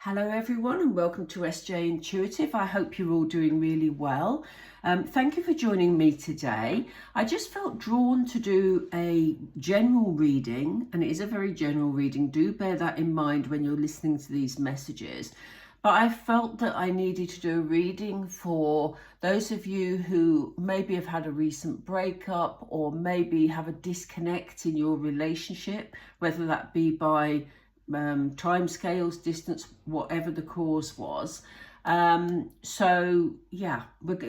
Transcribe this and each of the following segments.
Hello everyone and welcome to Esjaye Intuitive. I hope you're all doing really well. Thank you for joining me today. I just felt drawn to do a general reading, and it is a very general reading. Do bear that in mind when you're listening to these messages. But I felt that I needed to do a reading for those of you who maybe have had a recent breakup or maybe have a disconnect in your relationship, whether that be by time scales, distance, whatever the cause was. So yeah,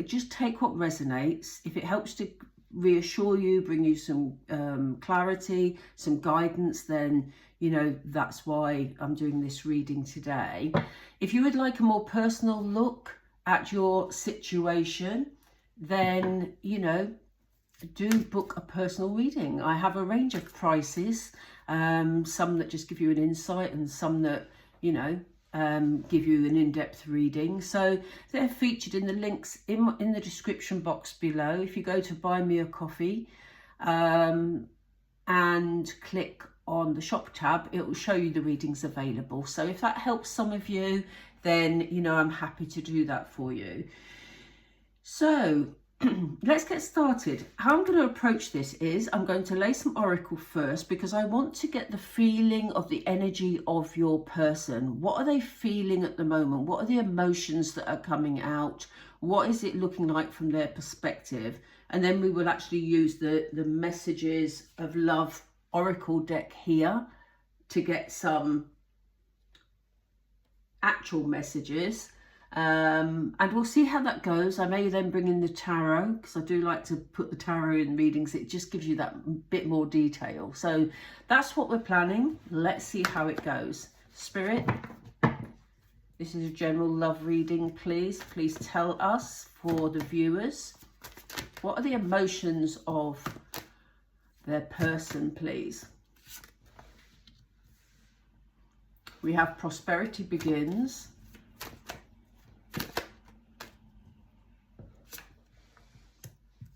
just take what resonates. If it helps to reassure you, bring you some clarity, some guidance, then you know that's why I'm doing this reading today. If you would like a more personal look at your situation, then you know, do book a personal reading. I have a range of prices, some that just give you an insight and some that, you know, give you an in-depth reading. So they're featured in the links in the description box below. If you go to buy me a coffee and click on the shop tab, it will show you the readings available. So if that helps some of you, then you know I'm happy to do that for you. So let's get started. How I'm going to approach this is I'm going to lay some oracle first because I want to get the feeling of the energy of your person. What are they feeling at the moment? What are the emotions that are coming out? What is it looking like from their perspective? And then we will actually use the messages of love oracle deck here to get some actual messages. And we'll see how that goes. I may then bring in the tarot because I do like to put the tarot in readings. It just gives you that bit more detail. So that's what we're planning. Let's see how it goes. Spirit, this is a general love reading, please. Please tell us, for the viewers, what are the emotions of their person, please? We have prosperity begins.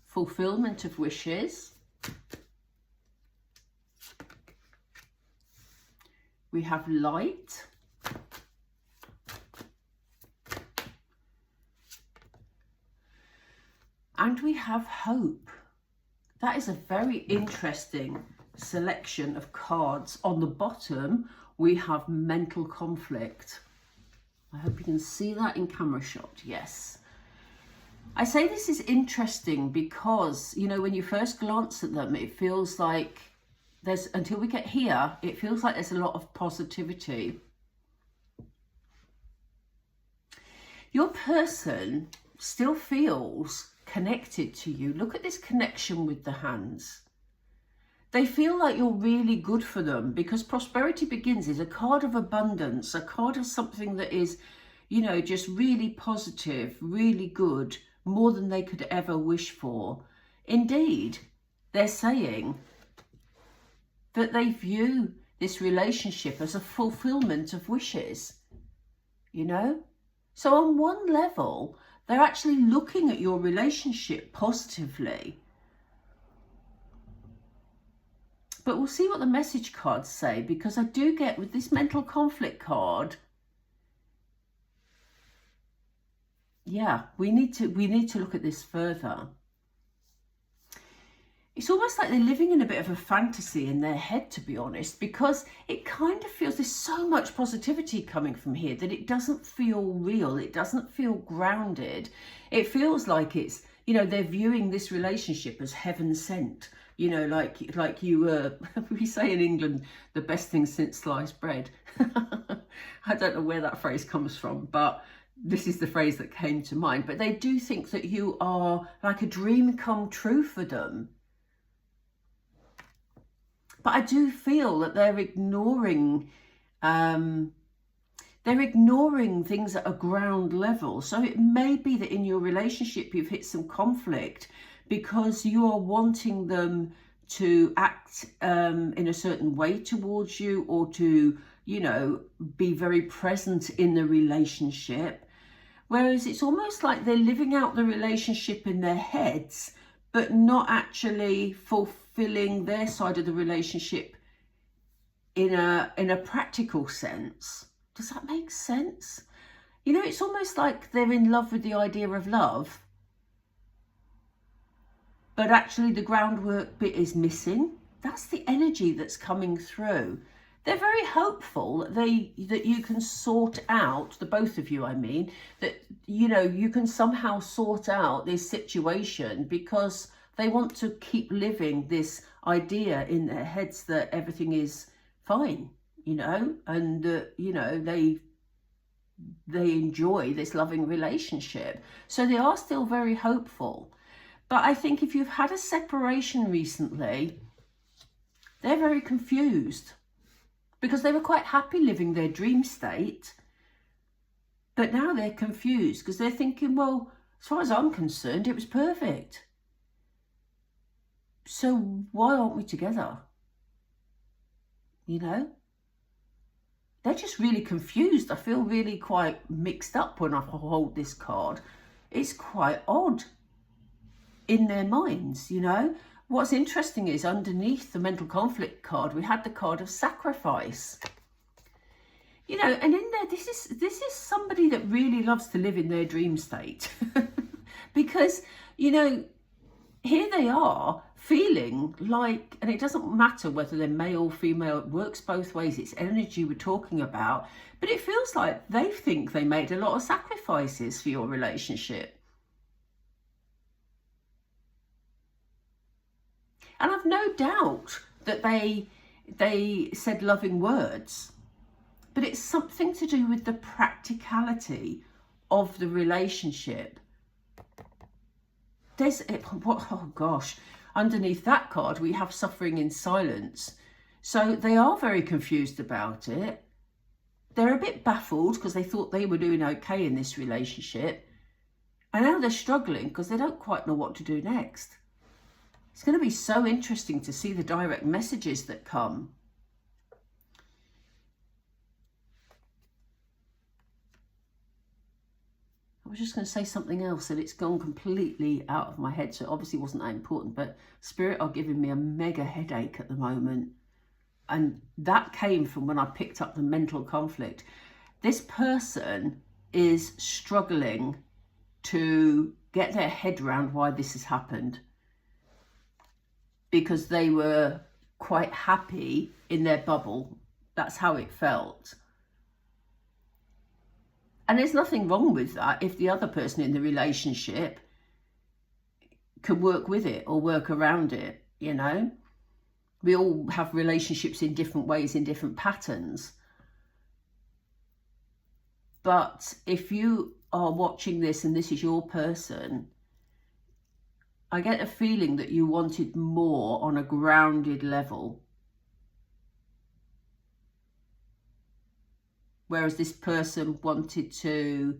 Fulfillment of wishes. We have light. And we have hope. That is a very interesting selection of cards. On the bottom, we have mental conflict. I hope you can see that in camera shot. Yes. I say this is interesting because, you know, when you first glance at them, it feels like there's, until we get here, it feels like there's a lot of positivity. Your person still feels connected to you. Look at this connection with the hands. They feel like you're really good for them because prosperity begins is a card of abundance, a card of something that is, you know, just really positive, really good, more than they could ever wish for. Indeed, they're saying that they view this relationship as a fulfillment of wishes, you know? So on one level, they're actually looking at your relationship positively. But we'll see what the message cards say, because I do get with this mental conflict card, yeah, we need to look at this further. It's almost like they're living in a bit of a fantasy in their head, to be honest, because it kind of feels there's so much positivity coming from here that it doesn't feel real. It doesn't feel grounded. It feels like it's, you know, they're viewing this relationship as heaven sent. You know, like you were, we say in England, the best thing since sliced bread. I don't know where that phrase comes from, but this is the phrase that came to mind. But they do think that you are like a dream come true for them. But I do feel that they're ignoring things at a ground level. So it may be that in your relationship you've hit some conflict because you are wanting them to act in a certain way towards you, or to, you know, be very present in the relationship. Whereas it's almost like they're living out the relationship in their heads, but not actually fulfilling their side of the relationship in a practical sense. Does that make sense? You know, it's almost like they're in love with the idea of love, but actually the groundwork bit is missing. That's the energy that's coming through. They're very hopeful that you can sort out, the both of you, I mean, that, you know, you can somehow sort out this situation, because they want to keep living this idea in their heads that everything is fine, you know, and you know, they enjoy this loving relationship. So they are still very hopeful. But I think if you've had a separation recently, they're very confused, because they were quite happy living their dream state. But now they're confused because they're thinking, well, as far as I'm concerned, it was perfect. So why aren't we together? You know? They're just really confused. I feel really quite mixed up when I hold this card. It's quite odd in their minds, you know. What's interesting is underneath the mental conflict card, we had the card of sacrifice. You know, and in there, this is somebody that really loves to live in their dream state. Because, you know, here they are feeling like, and it doesn't matter whether they're male or female, it works both ways, it's energy we're talking about, but it feels like they think they made a lot of sacrifices for your relationship. And I've no doubt that they said loving words, but it's something to do with the practicality of the relationship. Oh gosh, underneath that card we have suffering in silence. So they are very confused about it. They're a bit baffled because they thought they were doing okay in this relationship, and now they're struggling because they don't quite know what to do next. It's going to be so interesting to see the direct messages that come. I was just going to say something else and it's gone completely out of my head, so it obviously wasn't that important, but Spirit are giving me a mega headache at the moment. And that came from when I picked up the mental conflict. This person is struggling to get their head around why this has happened, because they were quite happy in their bubble. That's how it felt. And there's nothing wrong with that if the other person in the relationship can work with it or work around it, you know. We all have relationships in different ways, in different patterns. But if you are watching this and this is your person, I get a feeling that you wanted more on a grounded level. Whereas this person wanted to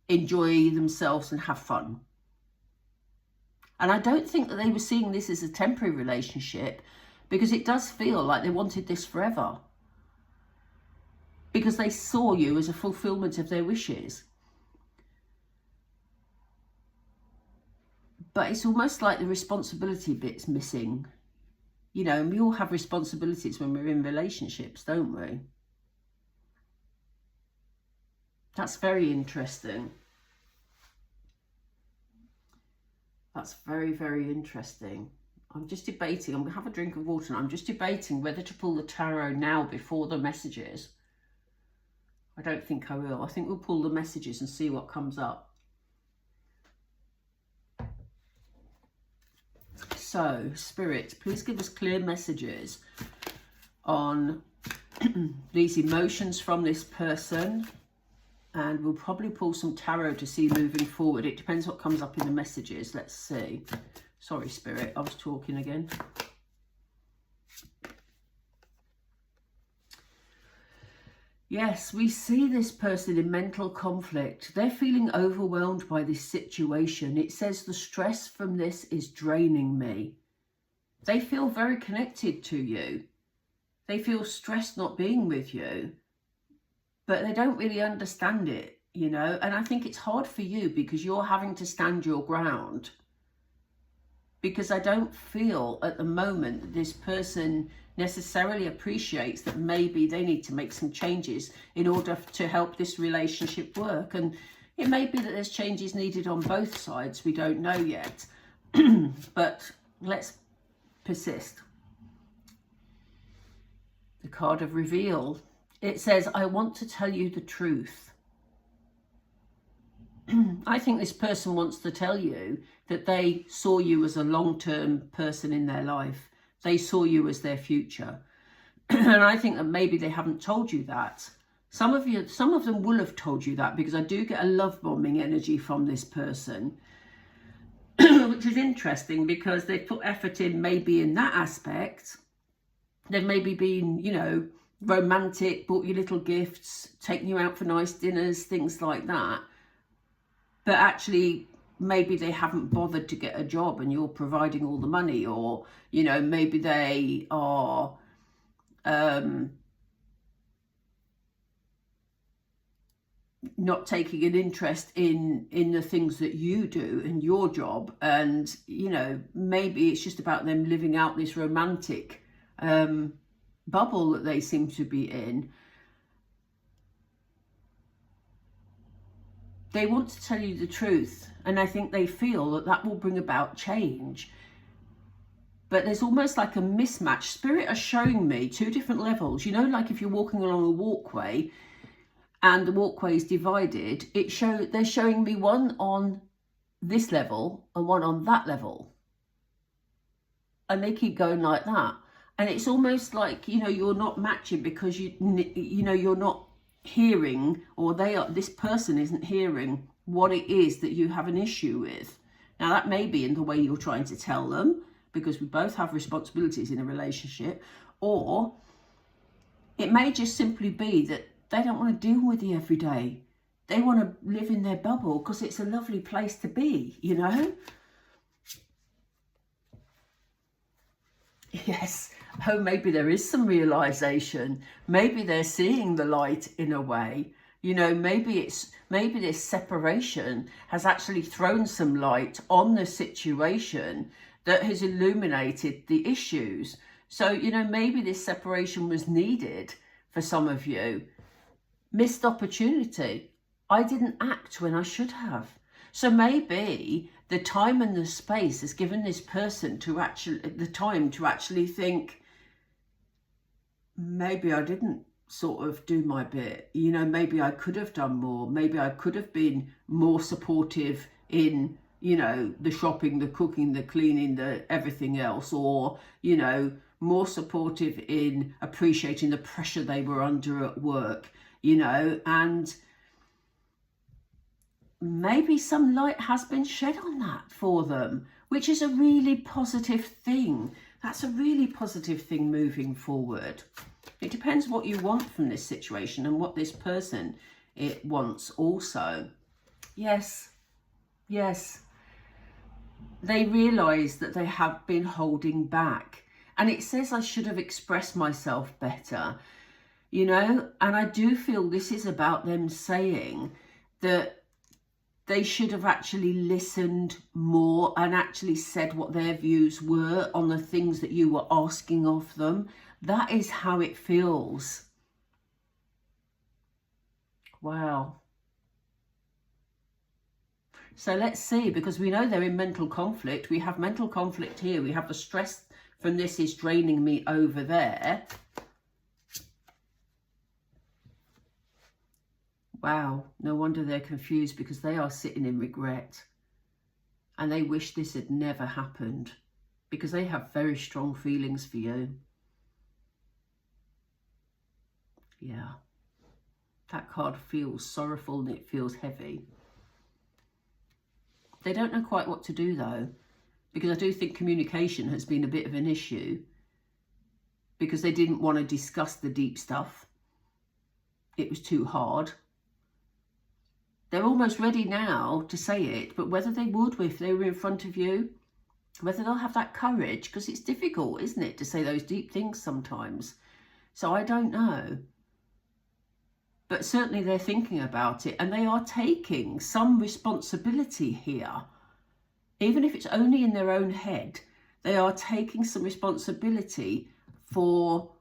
enjoy themselves and have fun. And I don't think that they were seeing this as a temporary relationship, because it does feel like they wanted this forever. Because they saw you as a fulfillment of their wishes. But it's almost like the responsibility bit's missing. You know, and we all have responsibilities when we're in relationships, don't we? That's very interesting. That's very, very interesting. I'm just debating. I'm going to have a drink of water and I'm just debating whether to pull the tarot now before the messages. I don't think I will. I think we'll pull the messages and see what comes up. So, Spirit, please give us clear messages on these emotions from this person. And we'll probably pull some tarot to see moving forward. It depends what comes up in the messages. Let's see. Sorry, Spirit, I was talking again. Yes, we see this person in mental conflict. They're feeling overwhelmed by this situation. It says the stress from this is draining me. They feel very connected to you. They feel stressed not being with you, but they don't really understand it, you know. And I think it's hard for you because you're having to stand your ground. Because I don't feel at the moment that this person necessarily appreciates that maybe they need to make some changes in order to help this relationship work. And it may be that there's changes needed on both sides. We don't know yet. But let's persist. The card of reveal. It says, I want to tell you the truth. I think this person wants to tell you that they saw you as a long-term person in their life. They saw you as their future. And I think that maybe they haven't told you that. Some of them will have told you that, because I do get a love bombing energy from this person, which is interesting because they put effort in maybe in that aspect. They've maybe been, you know, romantic, bought you little gifts, taken you out for nice dinners, things like that. But actually, maybe they haven't bothered to get a job and you're providing all the money, or, you know, maybe they are not taking an interest in the things that you do in your job. And, you know, maybe it's just about them living out this romantic bubble that they seem to be in. They want to tell you the truth, and I think they feel that that will bring about change. But there's almost like a mismatch. Spirit are showing me two different levels. You know, like if you're walking along a walkway and the walkway is divided, they're showing me one on this level and one on that level. And they keep going like that. And it's almost like, you know, you're not matching because you know, you're not hearing, or this person isn't hearing what it is that you have an issue with. Now, that may be in the way you're trying to tell them, because we both have responsibilities in a relationship, or it may just simply be that they don't want to deal with you every day. They want to live in their bubble because it's a lovely place to be, you know? Yes. Oh, maybe there is some realization. Maybe they're seeing the light in a way. You know, maybe this separation has actually thrown some light on the situation that has illuminated the issues. So, you know, maybe this separation was needed for some of you. Missed opportunity. I didn't act when I should have. So maybe the time and the space has given this person the time to actually think, maybe I didn't sort of do my bit. You know, maybe I could have done more. Maybe I could have been more supportive in, you know, the shopping, the cooking, the cleaning, the everything else, or, you know, more supportive in appreciating the pressure they were under at work, you know, and maybe some light has been shed on that for them, which is a really positive thing. That's a really positive thing moving forward. It depends what you want from this situation and what this person wants also. Yes, yes. They realise that they have been holding back. And it says I should have expressed myself better, you know. And I do feel this is about them saying that they should have actually listened more and actually said what their views were on the things that you were asking of them. That is how it feels. Wow. So let's see, because we know they're in mental conflict. We have mental conflict here. We have the stress from this is draining me over there. Wow, no wonder they're confused, because they are sitting in regret. And they wish this had never happened, because they have very strong feelings for you. Yeah, that card feels sorrowful and it feels heavy. They don't know quite what to do though, because I do think communication has been a bit of an issue, because they didn't want to discuss the deep stuff. It was too hard. They're almost ready now to say it, but whether they would if they were in front of you, whether they'll have that courage, because it's difficult, isn't it, to say those deep things sometimes. So I don't know. But certainly they're thinking about it, and they are taking some responsibility here. Even if it's only in their own head, they are taking some responsibility for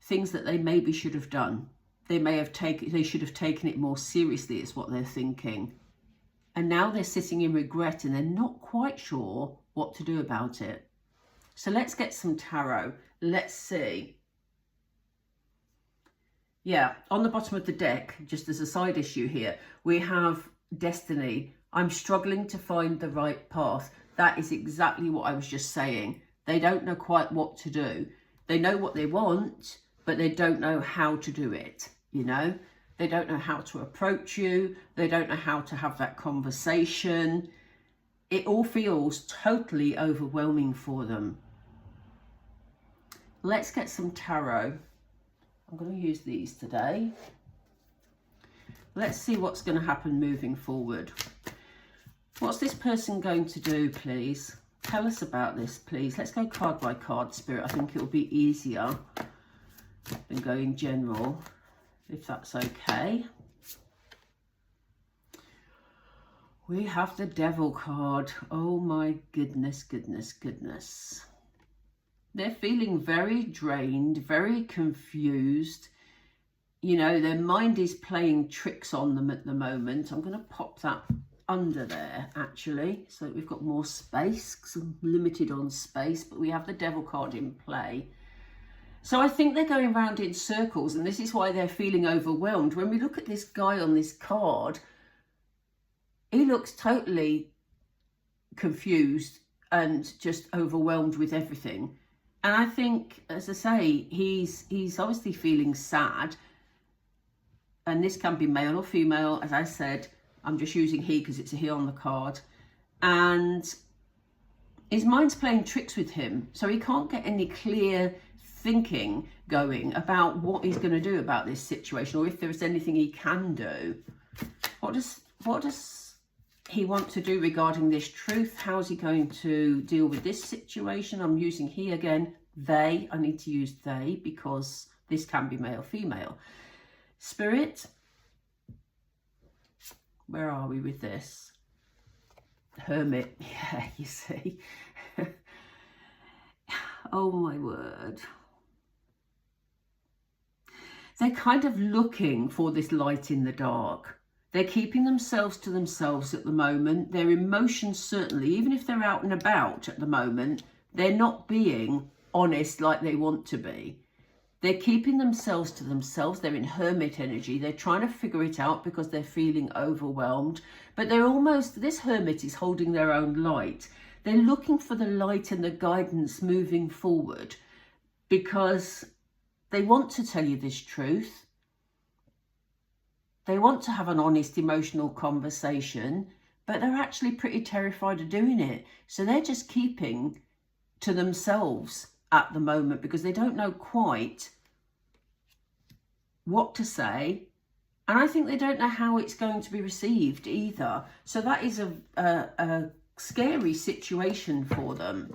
things that they maybe should have done. They should have taken it more seriously, is what they're thinking. And now they're sitting in regret and they're not quite sure what to do about it. So let's get some tarot. Let's see. Yeah, on the bottom of the deck, just as a side issue here, we have destiny. I'm struggling to find the right path. That is exactly what I was just saying. They don't know quite what to do. They know what they want, but they don't know how to do it, you know? They don't know how to approach you. They don't know how to have that conversation. It all feels totally overwhelming for them. Let's get some tarot. I'm going to use these today. Let's see what's going to happen moving forward. What's this person going to do, please? Tell us about this, please. Let's go card by card, Spirit. I think it will be easier than going general, if that's okay. We have the Devil card. Oh my goodness, goodness, goodness. They're feeling very drained, very confused. You know, their mind is playing tricks on them at the moment. I'm going to pop that under there, actually, so that we've got more space, because I'm limited on space, but we have the Devil card in play. So I think they're going around in circles, and this is why they're feeling overwhelmed. When we look at this guy on this card, he looks totally confused and just overwhelmed with everything. And I think, as I say, he's obviously feeling sad. And this can be male or female. As I said, I'm just using he because it's a he on the card. And his mind's playing tricks with him. So he can't get any clear thinking going about what he's going to do about this situation, or if there's anything he can do. What does he want to do regarding this truth? How is he going to deal with this situation? I'm using he again. They. I need to use they because this can be male, female. Spirit, where are we with this? Hermit. Yeah, you see. Oh my word. They're kind of looking for this light in the dark. They're keeping themselves to themselves at the moment. Their emotions, certainly, even if they're out and about at the moment, they're not being honest like they want to be. They're keeping themselves to themselves. They're in hermit energy. They're trying to figure it out because they're feeling overwhelmed. But they're almost, this hermit is holding their own light. They're looking for the light and the guidance moving forward because they want to tell you this truth. They want to have an honest, emotional conversation, but they're actually pretty terrified of doing it. So they're just keeping to themselves at the moment because they don't know quite what to say. And I think they don't know how it's going to be received either. So that is a scary situation for them.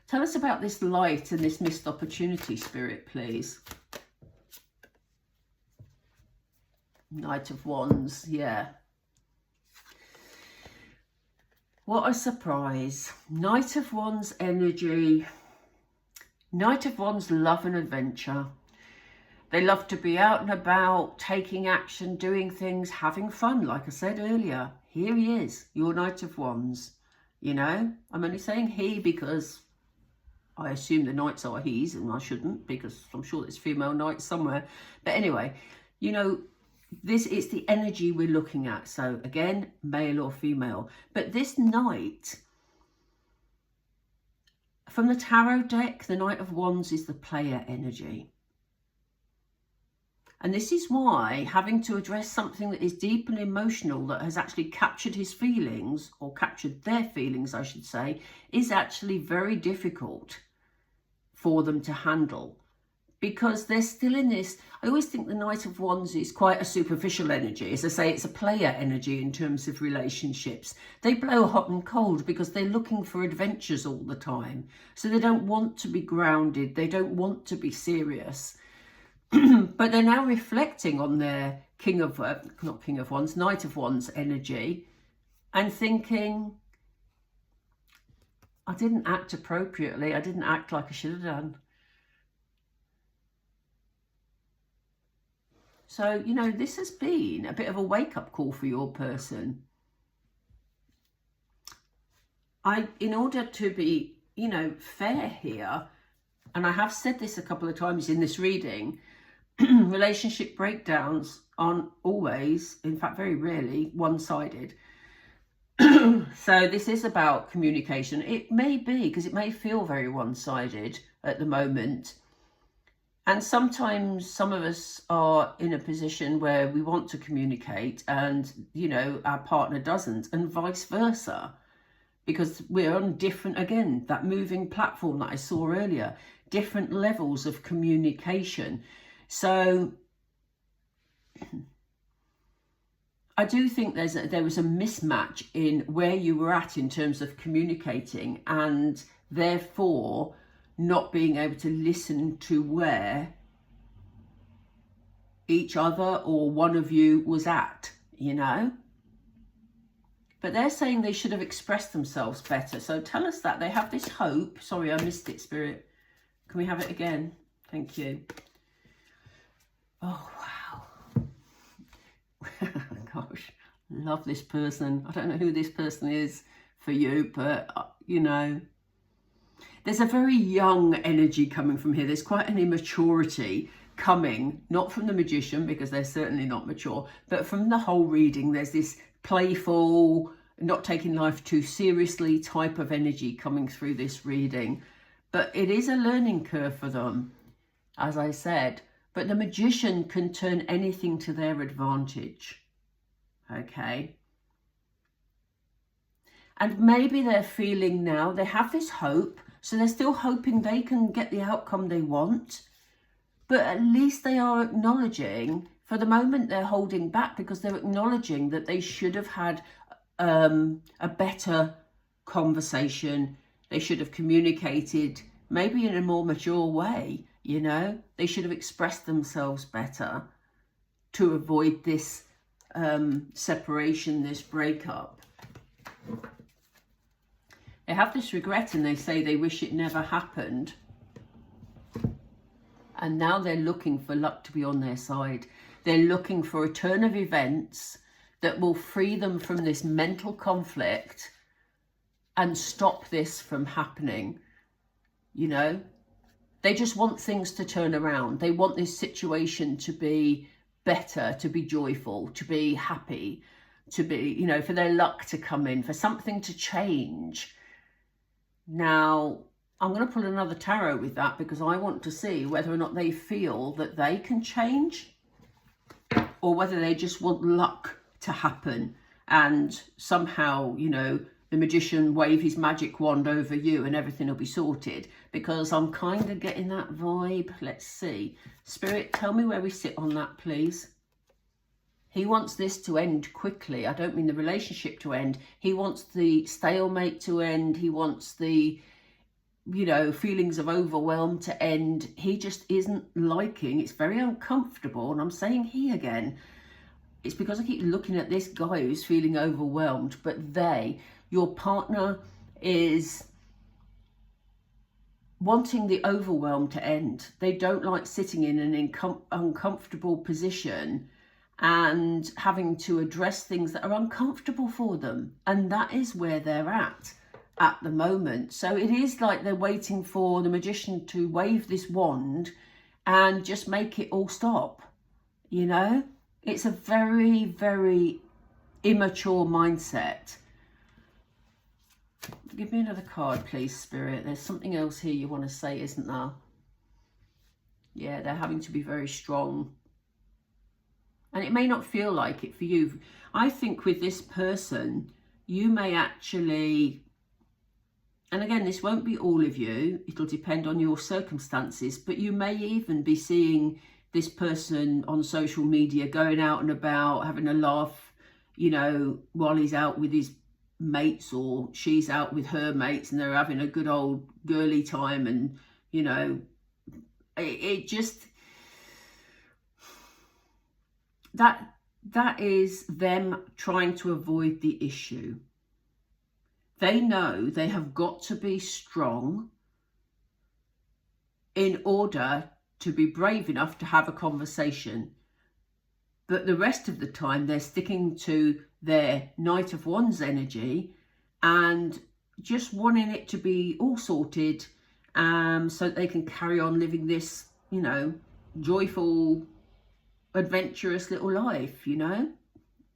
Tell us about this light and this missed opportunity, Spirit, please. Knight of Wands, yeah. What a surprise. Knight of Wands energy. Knight of Wands love and adventure. They love to be out and about, taking action, doing things, having fun. Like I said earlier, here he is, your Knight of Wands. You know, I'm only saying he because I assume the knights are he's, and I shouldn't because I'm sure there's female knights somewhere. But anyway, you know, it's the energy we're looking at. So again, male or female. But this knight, from the tarot deck, the Knight of Wands is the player energy. And this is why having to address something that is deep and emotional, that has actually captured his feelings, or captured their feelings, I should say, is actually very difficult for them to handle. Because they're still in this, I always think the Knight of Wands is quite a superficial energy. As I say, it's a player energy in terms of relationships. They blow hot and cold because they're looking for adventures all the time. So they don't want to be grounded. They don't want to be serious. But they're now reflecting on their Knight of Wands energy and thinking, I didn't act appropriately. I didn't act like I should have done. So, you know, this has been a bit of a wake-up call for your person. In order to be, you know, fair here, and I have said this a couple of times in this reading, relationship breakdowns aren't always, in fact, very rarely, one-sided. So this is about communication. It may be, because it may feel very one-sided at the moment. And sometimes some of us are in a position where we want to communicate and, you know, our partner doesn't, and vice versa. Because we're on different, again, that moving platform that I saw earlier, different levels of communication. So I do think there was a mismatch in where you were at in terms of communicating, and therefore not being able to listen to where each other or one of you was at, you know. But they're saying they should have expressed themselves better. So tell us that. They have this hope. Sorry, I missed it, Spirit. Can we have it again? Thank you. Oh, wow. Gosh, love this person. I don't know who this person is for you, but, you know, there's a very young energy coming from here. There's quite an immaturity coming, not from the Magician, because they're certainly not mature, but from the whole reading. There's this playful, not taking life too seriously type of energy coming through this reading. But it is a learning curve for them, as I said. But the Magician can turn anything to their advantage. Okay? And maybe they're feeling now, they have this hope, so they're still hoping they can get the outcome they want. But at least they are acknowledging, for the moment they're holding back because they're acknowledging that they should have had a better conversation. They should have communicated maybe in a more mature way, you know. They should have expressed themselves better to avoid this separation, this breakup. They have this regret and they say they wish it never happened. And now they're looking for luck to be on their side. They're looking for a turn of events that will free them from this mental conflict and stop this from happening. You know, they just want things to turn around. They want this situation to be better, to be joyful, to be happy, to be, you know, for their luck to come in, for something to change. Now, I'm going to pull another tarot with that because I want to see whether or not they feel that they can change, or whether they just want luck to happen and somehow, you know, the Magician wave his magic wand over you and everything will be sorted. Because I'm kind of getting that vibe. Let's see. Spirit, tell me where we sit on that, please. He wants this to end quickly. I don't mean the relationship to end. He wants the stalemate to end. He wants the, you know, feelings of overwhelm to end. He just isn't liking, it's very uncomfortable. And I'm saying he again. It's because I keep looking at this guy who's feeling overwhelmed, but your partner is wanting the overwhelm to end. They don't like sitting in an uncomfortable position and having to address things that are uncomfortable for them. And that is where they're at the moment. So it is like they're waiting for the Magician to wave this wand and just make it all stop, you know? It's a very, very immature mindset. Give me another card, please, Spirit. There's something else here you want to say, isn't there? Yeah, they're having to be very strong. And it may not feel like it for you. I think with this person, you may actually, and again, this won't be all of you. It'll depend on your circumstances, but you may even be seeing this person on social media going out and about, having a laugh, you know, while he's out with his mates, or she's out with her mates and they're having a good old girly time. And, you know, it just, that is them trying to avoid the issue. They know they have got to be strong in order to be brave enough to have a conversation. But the rest of the time, they're sticking to their Knight of Wands energy and just wanting it to be all sorted, so that they can carry on living this, you know, joyful, adventurous little life, you know.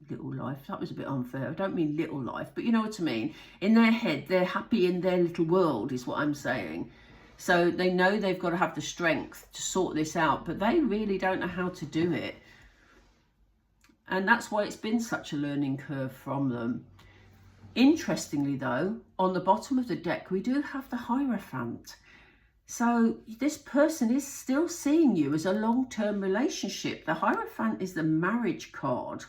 Little life, that was a bit unfair. I don't mean little life, but you know what I mean. In their head, they're happy in their little world, is what I'm saying. So they know they've got to have the strength to sort this out, but they really don't know how to do it. And that's why it's been such a learning curve from them. Interestingly though, on the bottom of the deck, we do have the Hierophant. So this person is still seeing you as a long-term relationship. The Hierophant is the marriage card.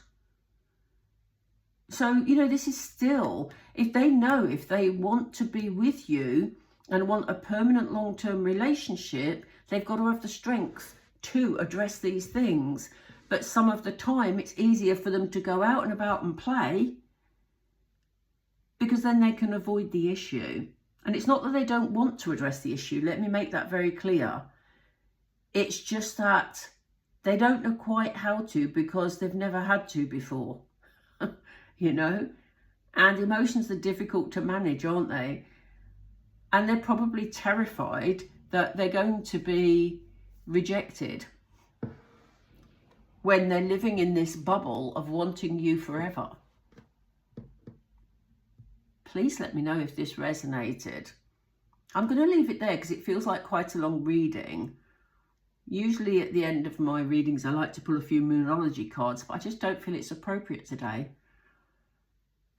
So, you know, this is still, if they know, if they want to be with you and want a permanent long-term relationship, they've got to have the strength to address these things. But some of the time it's easier for them to go out and about and play, because then they can avoid the issue. And it's not that they don't want to address the issue. Let me make that very clear. It's just that they don't know quite how to, because they've never had to before, you know. And emotions are difficult to manage, aren't they? And they're probably terrified that they're going to be rejected when they're living in this bubble of wanting you forever. Please let me know if this resonated. I'm going to leave it there because it feels like quite a long reading. Usually at the end of my readings, I like to pull a few Moonology cards, but I just don't feel it's appropriate today.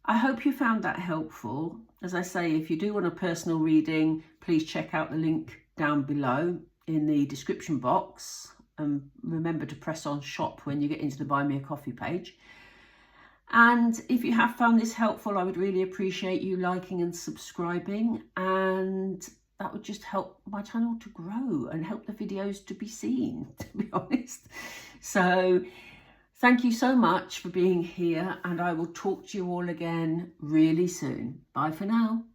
I hope you found that helpful. As I say, if you do want a personal reading, please check out the link down below in the description box. And remember to press on shop when you get into the Buy Me a Coffee page. And if you have found this helpful, I would really appreciate you liking and subscribing, and that would just help my channel to grow and help the videos to be seen, to be honest. So thank you so much for being here, and I will talk to you all again really soon. Bye for now.